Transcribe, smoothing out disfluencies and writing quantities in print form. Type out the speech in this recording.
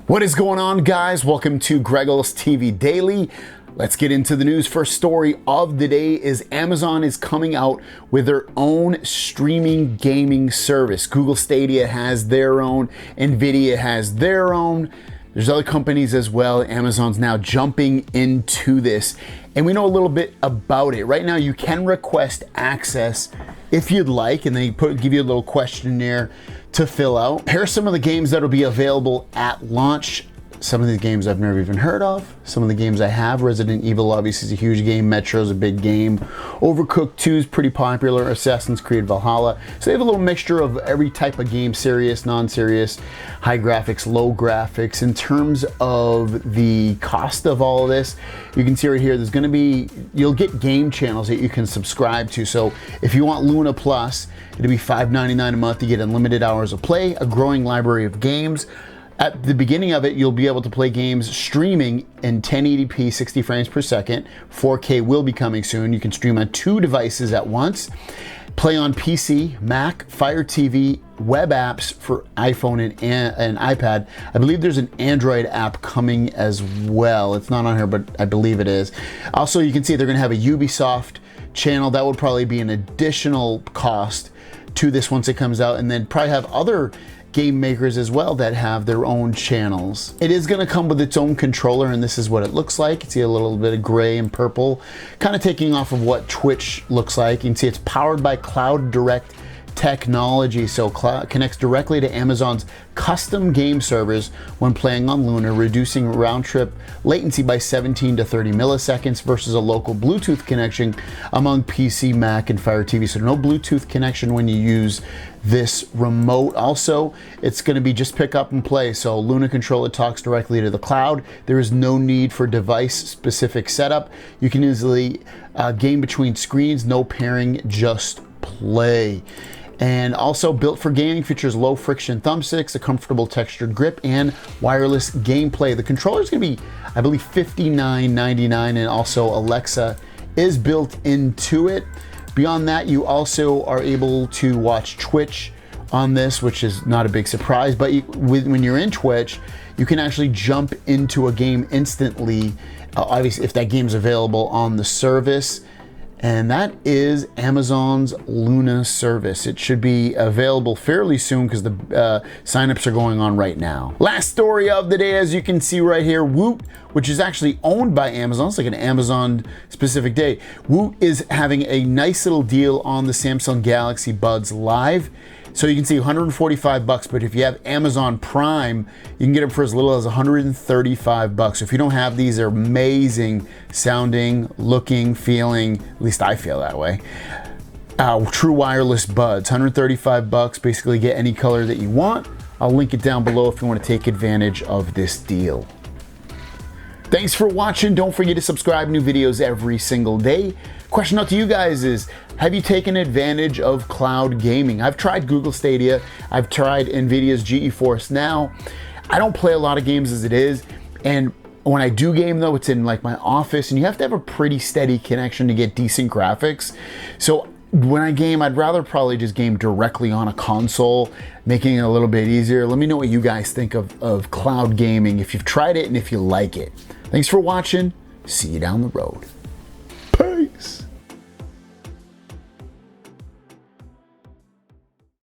What is going on, guys? Welcome to Greggles TV Daily. Let's get into the news. First story of the day is Amazon is coming out with their own streaming gaming service. Google Stadia has their own, Nvidia has their own. There's other companies as well. Amazon's now jumping into this, and we know a little bit about it. Right now, you can request access if you'd like, and they give you a little questionnaire to fill out. Here are some of the games that will be available at launch. Some of the games I've never even heard of. Some of the games I have. Resident Evil obviously is a huge game. Metro's a big game. Overcooked 2 is pretty popular. Assassin's Creed Valhalla. So they have a little mixture of every type of game, serious, non-serious, high graphics, low graphics. In terms of the cost of all of this, you can see right here, there's gonna be, you'll get game channels that you can subscribe to. So if you want Luna Plus, it'll be $5.99 a month. You get unlimited hours of play, a growing library of games. At the beginning of it, you'll be able to play games streaming in 1080p, 60 frames per second. 4K will be coming soon. You can stream on 2 devices at once. Play on PC, Mac, Fire TV, web apps for iPhone and iPad. I believe there's an Android app coming as well. It's not on here, but I believe it is. Also, you can see they're gonna have a Ubisoft channel. That would probably be an additional cost to this once it comes out, and then probably have other game makers as well that have their own channels. It is going to come with its own controller, and this is what it looks like. You can see a little bit of gray and purple, kind of taking off of what Twitch looks like. You can see it's powered by Cloud Direct technology, so connects directly to Amazon's custom game servers when playing on Luna, reducing round-trip latency by 17 to 30 milliseconds versus a local Bluetooth connection among PC, Mac, and Fire TV. So no Bluetooth connection when you use this remote. Also, it's going to be just pick up and play. So Luna controller talks directly to the cloud. There is no need for device-specific setup. You can easily game between screens, no pairing, just play. And also built for gaming, features low friction thumbsticks, a comfortable textured grip, and wireless gameplay. The controller is going to be, I believe, $59.99, and also Alexa is built into it. Beyond that, you also are able to watch Twitch on this, which is not a big surprise, but when you're in Twitch, you can actually jump into a game instantly, obviously if that game's available on the service. And that is Amazon's Luna service. It should be available fairly soon because the signups are going on right now. Last story of the day, as you can see right here, Woot, which is actually owned by Amazon. It's like an Amazon specific day. Woot is having a nice little deal on the Samsung Galaxy Buds Live. So you can see $145, but if you have Amazon Prime, you can get them for as little as $135. If you don't have these, they're amazing sounding, looking, feeling, at least I feel that way. True wireless buds, $135, basically get any color that you want. I'll link it down below if you want to take advantage of this deal. Thanks for watching. Don't forget to subscribe. New videos every single day. Question out to you guys is, have you taken advantage of cloud gaming? I've tried Google Stadia. I've tried Nvidia's GeForce Now. I don't play a lot of games as it is. And when I do game though, it's in like my office, and you have to have a pretty steady connection to get decent graphics. So when I game, I'd rather probably just game directly on a console, making it a little bit easier. Let me know what you guys think of cloud gaming, if you've tried it and if you like it. Thanks for watching. See you down the road.